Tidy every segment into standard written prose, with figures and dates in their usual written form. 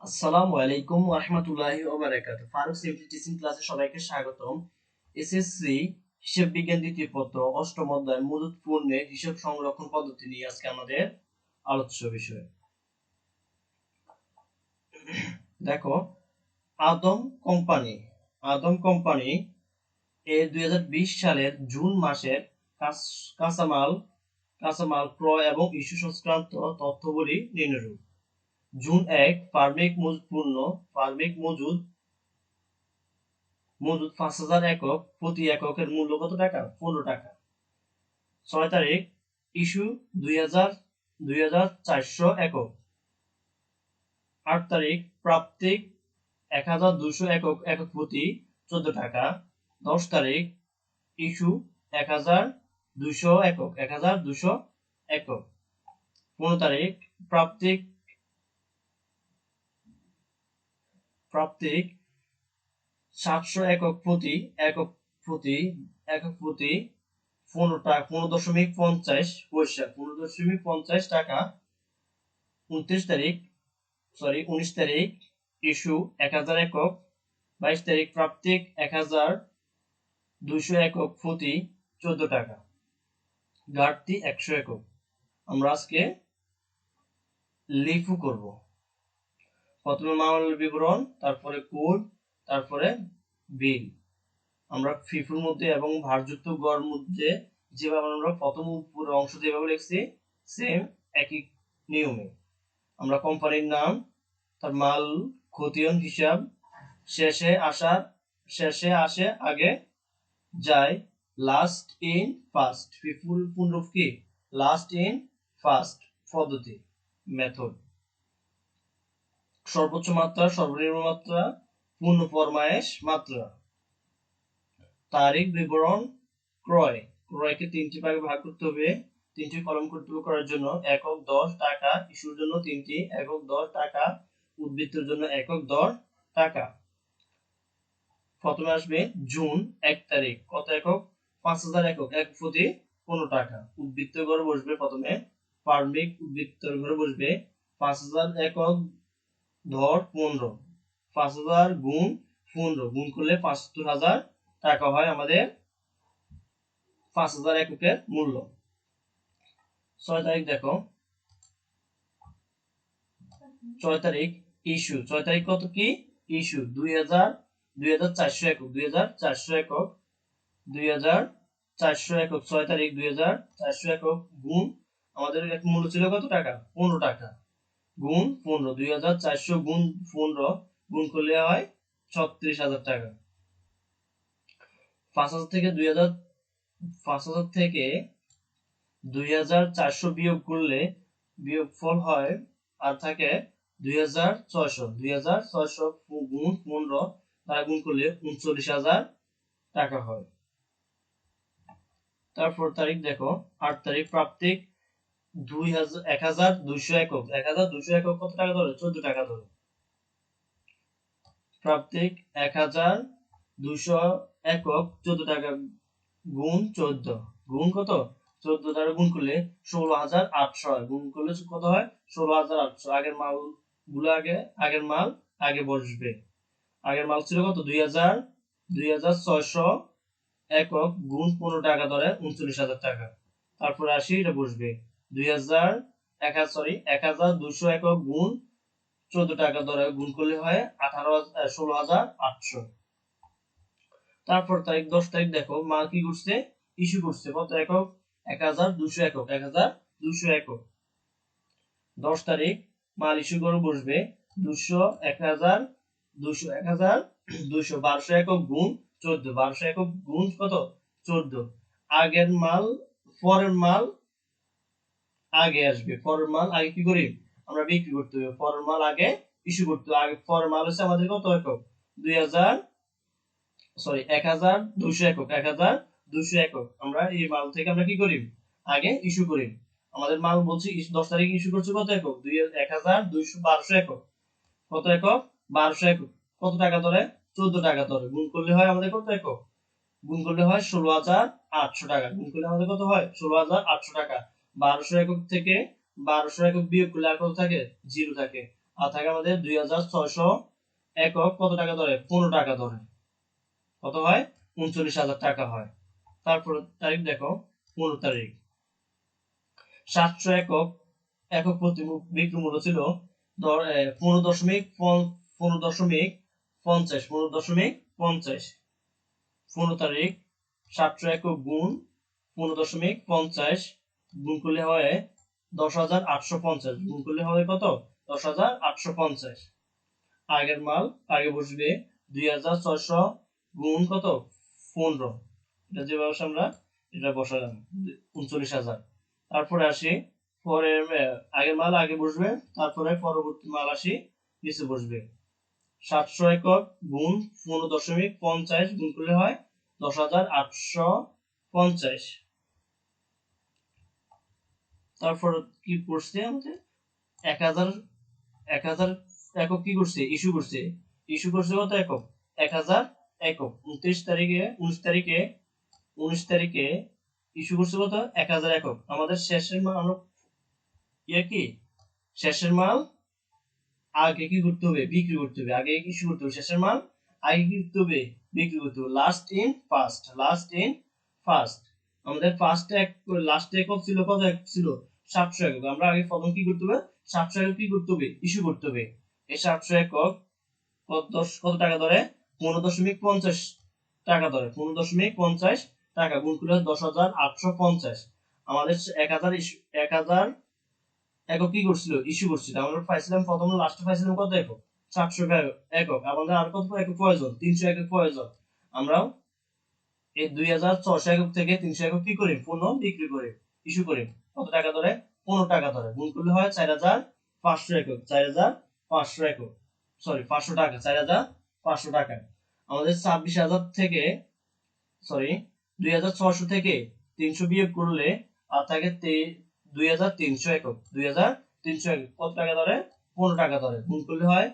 আসসালামু আলাইকুম ওয়া রাহমাতুল্লাহি ওয়া বারাকাতুহু। ফারুক সিম্পলি টিচিং ক্লাসে সবাইকে স্বাগতম। এসএসসি হিসাব বিজ্ঞান দ্বিতীয় পত্র অষ্টম অধ্যায় মজুদ পণ্যের হিসাব সংরক্ষণ পদ্ধতি নিয়ে আজকে আমাদের আলোচ্য বিষয়। দেখো, আদম কোম্পানি আদম কোম্পানি 2020 সালের জুন মাসের কাঁচামাল কাঁচামাল ক্রয় এবং ইস্যু সংক্রান্ত তথ্যগুলি নিম্নরূপ। জুন 1 ফার্মিক মজুদ পণ্য ফার্মিক মজুদ মজুদ ৫,০০০ একক, প্রতি এককের মূল্য কত টাকা? ১৫ টাকা। ৬ তারিখ ইস্যু ২,৪০০ একক। ৮ তারিখ প্রাপ্তিক ১,২০০ একক, একক প্রতি ১৪ টাকা। ১০ তারিখ ইস্যু ১,২০০ একক, ১,২০০ একক। ১৫ তারিখ প্রাপ্তিক প্রাপ্তিক ৭০০ একক প্রতি একক প্রতি ১৫ টাকা, ১৫.৫০ পয়সা, ১৫.৫০ টাকা। ১৯ তারিখ ইস্যু ১,০০০ একক। ২২ তারিখ প্রাপ্তিক ১,২০০ একক প্রতি ১৪ টাকা, ঘাটতি ১০০ একক। আমরা আজকে লিফো করব। প্রথমে মামলার বিবরণ, তারপরে কোড, তারপরে বিল। আমরা ফিফোর মধ্যে এবং ভারযুক্ত গড় মধ্যে যেভাবে আমরা প্রথম উপর অংশ যেভাবে লিখছি সেম একই নিয়মে। আমরা কোম্পানির নাম, তার মাল খতিয়ান হিসাব, শেষে আসে আগে যায়, লাস্ট ইন ফার্স্ট। ফিফুল পুনরূপ কি? লাস্ট ইন ফার্স্ট পদ্ধতি, মেথড। সর্বোচ্চ মাত্রা, সর্বনিম্ন মাত্রা, পূর্ণ ফরমায়েশ মাত্রা। তারিখ বিবরণ, ক্রয়কে ৩টি ভাগে ভাগ করতে হবে, ৩টি কলম করতে হবে। করার জন্য একক ১০ টাকা, ইস্যুর জন্য ৩টি একক ১০ টাকা, উদ্বৃত্তের জন্য একক ১০ টাকা। প্রথমে আসবে জুন ১ তারিখ, কত একক? ৫,০০০ একক, এক প্রতি ১৫ টাকা। উদ্বৃত্ত ঘরে বসবে প্রথমে প্রারম্ভিক উদ্বৃত্তের ঘরে বসবে ৫,০০০ একক ধর ১৫, ৫,০০০ গুণ ১৫ গুণ করলে ৭৫,০০০ টাকা হয় আমাদের ৫,০০০ এককের মূল্য। ৬ তারিখ দেখো, ৬ তারিখ ইস্যু। ৬ তারিখ কত কি? ইস্যু ২,৪০০ একক, ২,৪০০ একক, ২,৪০০ একক। ৬ তারিখ ২,৪০০ একক গুণ আমাদের মূল্য ছিল কত টাকা? ১৫ টাকা, গুণ ১৫, ২,৪০০ গুণ ১৫ গুণ করলে হয় ৩৬,০০০ টাকা। ৫,০০০ থেকে ২,৪০০ বিয়োগ করলে বিয়োগফল হয় আর থাকে ২,৬০০। ২,৬০০ গুণ ১৫ দ্বারা গুণ করলে ৩৯,০০০ টাকা হয়। তারপর তারিখ দেখো, ৮ তারিখ প্রাপ্তিক ১,২০০ একক, ১,২০০ একক কত টাকা ধরে? ১৪ টাকা ধরে। প্রাপ্তিক ১,২০০ একক ১৪ টাকা গুণ ১৪, গুণ কত? ১৪ দ্বারা গুণ করলে ১৬,৮০০ হয়। গুণ করলে কত হয়? ১৬,৮০০। আগের মাল গুলো আগের মাল আগে বসবে। আগের মাল ছিল কত? ২,৬০০ একক গুণ ১৫ টাকা ধরে ৩৯,০০০ টাকা। তারপরে আসি এটা বসবে ১,২০০ একক গুণ ১৪ টাকা ধরে গুণ করলে হয় ১৬,৮০০। তারপর তারিখ ১০ তারিখ দেখো, মাল কি করছে? ইস্যু করছে। কত একক? ১,২০০ একক, ১,২০০ একক। ১০ তারিখ মাল ইস্যু করে বসবে ১,২০০ ১,২০০ একক গুণ ১৪, ১২০০ একক গুণ কত? ১৪। আগের মাল পরের মাল আগে আসবে, পরের মাল আগে কি করি? আমরা বিক্রি করতে হবে। পরের মাল আগে ইস্যু করতে হবে। আগে পরের মাল হচ্ছে আমাদের কত একক? ১,২০০ একক, ১,২০০ একক। আমরা এই মাল থেকে আমরা কি করি? আগে ইস্যু করি। আমাদের মাল বলছি ১০ তারিখ ইস্যু করছে কত একক? ১,২০০ একক। কত একক? ১২০০ একক। কত টাকা ধরে? ১৪ টাকা ধরে। গুণ করলে হয় আমাদের কত একক? গুণ করলে হয় ১৬,৮০০ টাকা। গুণ করলে আমাদের কত হয়? ১৬,৮০০ টাকা। ১২০০ একক থেকে ১২০০ একক বিয়োগ করলে আর কত থাকে? 0 থাকে। আর থাকে আমাদের 2600 একক কত টাকা ধরে 15 টাকা ধরে কত হয় 39,000 টাকা হয়। তারপর তারিখ দেখো 15 তারিখ 700 একক একক প্রতি বিক্রি মূল্য ছিল 15.50 15 তারিখ 700 একক গুণ 15.50 গুণ করলে হয় 10,850 গুণ করলে হবে কত 10,850। আগের মাল আগে বসবে 2,600 গুণ কত 15 এটা যেভাবে আমরা এটা বসালাম 39,000। তারপরে আসি পরে আগের মাল আগে বসবে, তারপরে পরবর্তী মাল আসি নিচে বসবে। 700 একক গুণ 15.50 গুণ করলে হয় 10,850। তারপর কি করছে আমাদের 1000 একক কি করছে ইস্যু করছে কত একক 1000 একক 19 তারিখে ইস্যু করছে কত 1000 একক। আমাদের শেষের মাল আমরা কি শেষের মাল আগে কি করতে হবে বিক্রি করতে হবে, আগে ইস্যু করতে হবে শেষের মাল আগে কি করতে হবে বিক্রি করতে হবে। লাস্ট ইন ফার্স্ট আমাদের লাস্ট একক ছিল কত একক ছিল 700 একক। আমরা আগে প্রথম কি করতে হবে 700 একক কি করতে হবে ইস্যু করতে হবে। এই 700 একক কত টাকা ধরে 15.50 টাকা ধরে 15.50 টাকা গুণ করলে 10,850। আমাদের 1000 একক কি করছিল ইস্যু করছিল। আমরা পাইছিলাম প্রথম লাস্টে পাইছিলাম কত একক 700 একক। আমাদের আর কত একক প্রয়োজন 300 একক প্রয়োজন। আমরাও এই 2,600 একক থেকে 300 একক কি করি পণ্য বিক্রি করি ইস্যু করি কত টাকা ধরে 15 টাকা ধরে গুণ করলে হয় 4,500 একক 4,500 একক সরি 500 টাকা 4,500 টাকা। আমাদের 26,000 থেকে সরি 2,600 থেকে 300 বিয়োগ করলে আর থাকে 2,300 একক 2,300 একক কত টাকা ধরে 15 টাকা ধরে গুণ করলে হয়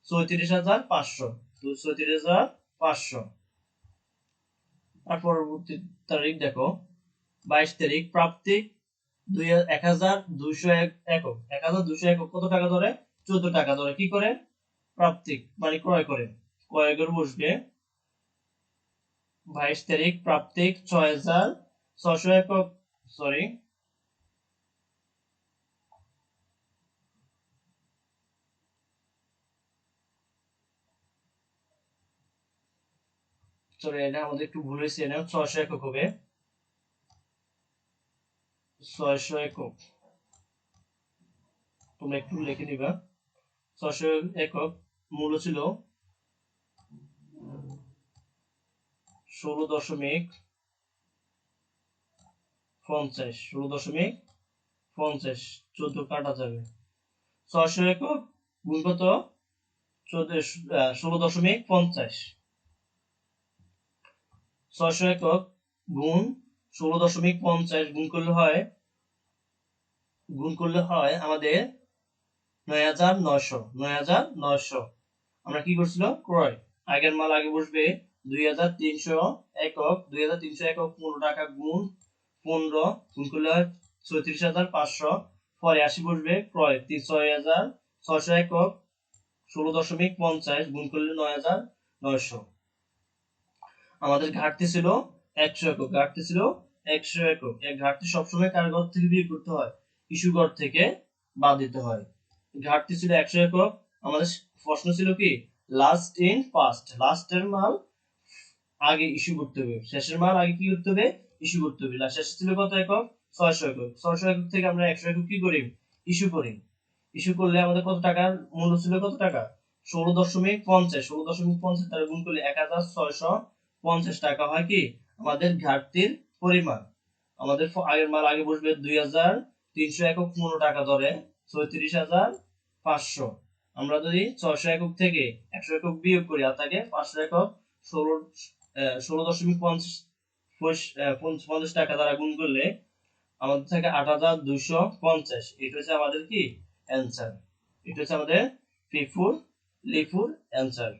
34,500 34,500। আর পরবর্তী তারিখ দেখো 22 তারিখ প্রাপ্তিক 1,200 একক 1,200 একক কত টাকা ধরে 14 টাকা ধরে কি করে প্রাপ্তিক মানে ক্রয় করে বসবে। 22 তারিখ প্রাপ্তিক 6,600 একক সরি এটা আমাদের একটু ভুল হয়েছে, এটা 600 একক হবে 600 একক তোমরা একটু লিখে নিবা। 600 একক মূল্য ছিল 16.50 16.50 14 কাটা যাবে 600 একক গুণ কত 16.50 600 একক গুণ 16.50 গুণ করলে হয় আমাদের 9,900 আমরা কি করছিল ক্রয় আগের মাল আগে বসবে 2,300 একক 2,300 একক 15 টাকা গুণ 15 গুণ করলে হয় 34,500। পরে আসি বসবে ক্রয় 6,600 একক 16.50 গুণ করলে 9,900। আমাদের ঘাটতি ছিল 100 একক এক ঘাটতি সবসময় কার ঘর থেকে বিয়োগ করতে হয় ইস্যু ঘর থেকে বাদ দিতে হয়। ঘাটতি ছিল 100 একক। আমাদের প্রশ্ন ছিল কি লাস্ট ইন ফার্স্ট লাস্টের মাল আগে ইস্যু করতে হবে শেষের মাল আগে কি করতে হবে ইস্যু করতে হবে। শেষ ছিল কত একক 600 একক 600 একক থেকে আমরা 100 একক কি করি ইস্যু করলে আমাদের কত টাকার মূল্য ছিল কত টাকা 16.50 দ্বারা গুণ করলে 1,650 টাকা হয় কি আমাদের ঘাটতির পরিমাণ। আমাদের আগের মাল আগে বসবে 2,300 একক 15 টাকা ধরে 34,500। আমরা যদি 600 একক থেকে 100 একক বিয়োগ করি আর থাকে 500 একক 16.50 টাকা দ্বারা গুণ করলে আমাদের থাকে 8,250। এটা হচ্ছে আমাদের কি অ্যান্সার, এটা হচ্ছে আমাদের লিফুর অ্যান্সার।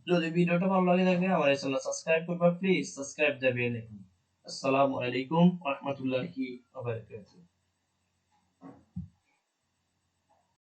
যদি ভিডিওটা ভালো লাগে থাকে আমার এই চ্যানেল সাবস্ক্রাইব করবা please subscribe the bell icon. আসসালামু আলাইকুম ওয়া রাহমাতুল্লাহি ওয়া বারাকাতুহু।